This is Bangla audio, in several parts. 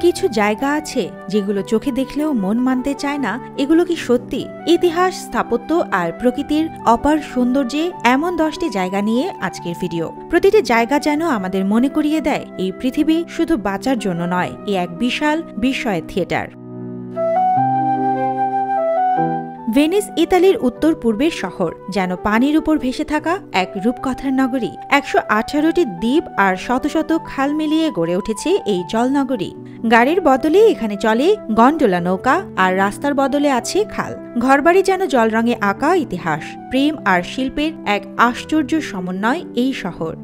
কিছু জায়গা আছে যেগুলো চোখে দেখলেও মন মানতে চায় না এগুলো কি সত্যি। ইতিহাস, স্থাপত্য আর প্রকৃতির অপার সৌন্দর্যে এমন 10টি জায়গা নিয়ে আজকের ভিডিও। প্রতিটি জায়গা যেন আমাদের মনে করিয়ে দেয় এই পৃথিবী শুধু বাঁচার জন্য নয়, এ এক বিশাল বিস্ময়ের থিয়েটার। ভেনিস ইতালির উত্তর পূর্বের শহর, যেন পানির উপর ভেসে থাকা এক রূপকথার নগরী। 118টি দ্বীপ আর শত শত খাল মিলিয়ে গড়ে উঠেছে এই জলনগরী। গাড়ির বদলে এখানে চলে গন্ডোলা নৌকা, আর রাস্তার বদলে আছে খাল। ঘরবাড়ি যেন জলরঙে আঁকা ইতিহাস, প্রেম আর শিল্পের এক আশ্চর্য সমন্বয় এই শহর।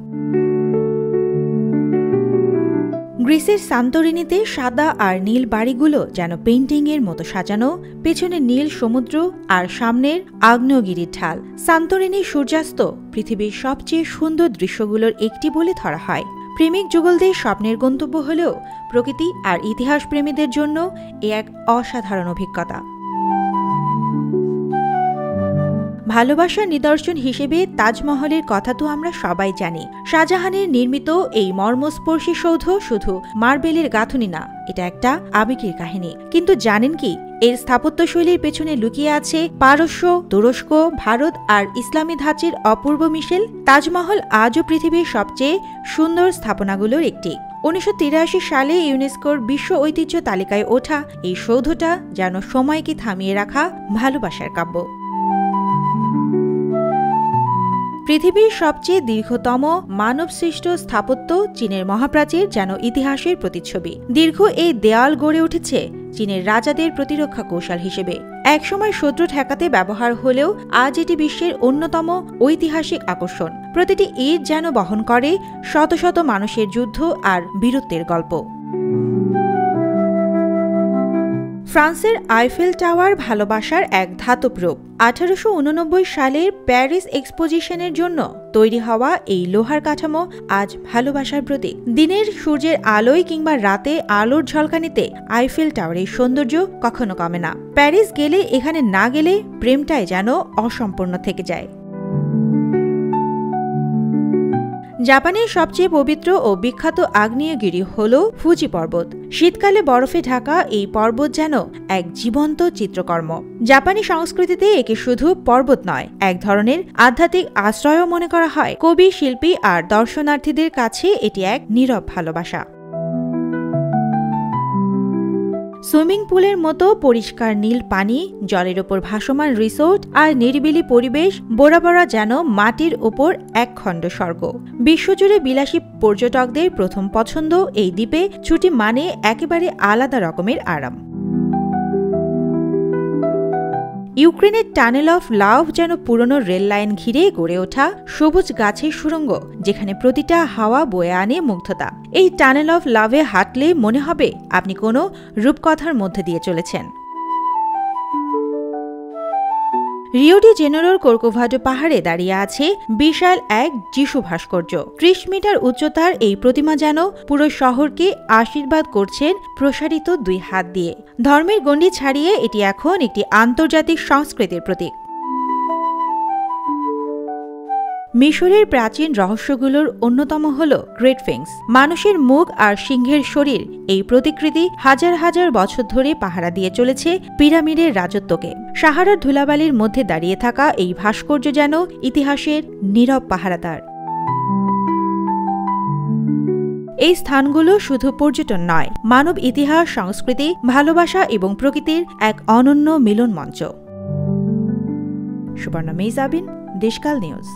গ্রিসের সান্তোরিনিতে সাদা আর নীল বাড়িগুলো যেন পেইন্টিংয়ের মতো সাজানো, পেছনে নীল সমুদ্র আর সামনের আগ্নেয়গিরির ঢাল। সান্তোরিনির সূর্যাস্ত পৃথিবীর সবচেয়ে সুন্দর দৃশ্যগুলোর একটি বলে ধরা হয়। প্রেমিক যুগলদের স্বপ্নের গন্তব্য হলেও প্রকৃতি আর ইতিহাস প্রেমীদের জন্য এ এক অসাধারণ অভিজ্ঞতা। ভালোবাসার নিদর্শন হিসেবে তাজমহলের কথা তো আমরা সবাই জানি। শাহজাহানের নির্মিত এই মর্মস্পর্শী সৌধ শুধু মার্বেলের গাঁথুনি না, এটা একটা আবেগের কাহিনী। কিন্তু জানেন কি, এর স্থাপত্যশৈলীর পেছনে লুকিয়ে আছে পারস্য, তুরস্ক, ভারত আর ইসলামী ধাঁচের অপূর্ব মিশেল। তাজমহল আজও পৃথিবীর সবচেয়ে সুন্দর স্থাপনাগুলোর একটি। 1983 সালে ইউনেস্কোর বিশ্ব ঐতিহ্য তালিকায় ওঠা এই সৌধটা যেন সময়কে থামিয়ে রাখা ভালোবাসার কাব্য। পৃথিবীর সবচেয়ে দীর্ঘতম মানবসৃষ্ট স্থাপত্য চীনের মহাপ্রাচীর যেন ইতিহাসের প্রতিচ্ছবি। দীর্ঘ এই দেয়াল গড়ে উঠেছে চীনের রাজাদের প্রতিরক্ষা কৌশল হিসেবে। একসময় শত্রু ঠেকাতে ব্যবহার হলেও আজ এটি বিশ্বের অন্যতম ঐতিহাসিক আকর্ষণ। প্রতিটি ইট যেন বহন করে শত শত মানুষের যুদ্ধ আর বীরত্বের গল্প। ফ্রান্সের আইফেল টাওয়ার ভালোবাসার এক ধাতব রূপ। 1889 সালের প্যারিস এক্সপোজিশনের জন্য তৈরি হওয়া এই লোহার কাঠামো আজ ভালোবাসার প্রতীক। দিনের সূর্যের আলোয় কিংবা রাতে আলোর ঝলকানিতে আইফেল টাওয়ারের সৌন্দর্য কখনো কমে না। প্যারিস গেলে, এখানে না গেলে প্রেমটাই যেন অসম্পূর্ণ থেকে যায়। জাপানের সবচেয়ে পবিত্র ও বিখ্যাত আগ্নেয়গিরি হল ফুজি পর্বত। শীতকালে বরফে ঢাকা এই পর্বত যেন এক জীবন্ত চিত্রকর্ম। জাপানি সংস্কৃতিতে একে শুধু পর্বত নয়, এক ধরনের আধ্যাত্মিক আশ্রয়ও মনে করা হয়। কবি, শিল্পী আর দর্শনার্থীদের কাছে এটি এক নীরব ভালোবাসা। সুইমিং পুলের মতো পরিষ্কার নীল পানি, জলের ওপর ভাসমান রিসোর্ট আর নিরিবিলি পরিবেশ বরাবর যেন মাটির ওপর এক খণ্ড স্বর্গ। বিশ্বজুড়ে বিলাসী পর্যটকদের প্রথম পছন্দ এই দ্বীপে ছুটি মানে একেবারে আলাদা রকমের আরাম। ইউক্রেনের টানেল অফ লাভ যেন পুরনো রেল লাইন ঘিরে গড়ে ওঠা সবুজ গাছের সুড়ঙ্গ, যেখানে প্রতিটা হাওয়া বয়ে আনে মুগ্ধতা। এই টানেল অফ লাভে হাঁটলে মনে হবে আপনি কোনো রূপকথার মধ্যে দিয়ে চলেছেন। রিও ডি জেনেরোর কর্কোভাডো পাহাড়ে দাঁড়িয়ে আছে বিশাল এক যিশু ভাস্কর্য। 30 মিটার উচ্চতার এই প্রতিমা যেন পুরো শহরকে আশীর্বাদ করছেন প্রসারিত 2 হাত দিয়ে। ধর্মের গণ্ডি ছাড়িয়ে এটি এখন একটি আন্তর্জাতিক সংস্কৃতির প্রতীক। মিশরের প্রাচীন রহস্যগুলোর অন্যতম হল গ্রেট স্ফিংক্স। মানুষের মুখ আর সিংহের শরীর, এই প্রতিকৃতি হাজার হাজার বছর ধরে পাহারা দিয়ে চলেছে পিরামিডের রাজত্বকে। সাহারার ধুলাবালির মধ্যে দাঁড়িয়ে থাকা এই ভাস্কর্য যেন ইতিহাসের নীরব পাহারাদার। এই স্থানগুলো শুধু পর্যটন নয়, মানব ইতিহাস, সংস্কৃতি, ভালোবাসা এবং প্রকৃতির এক অনন্য মিলন মঞ্চ। সুবর্ণা মেইজাবিন, দেশকাল নিউজ।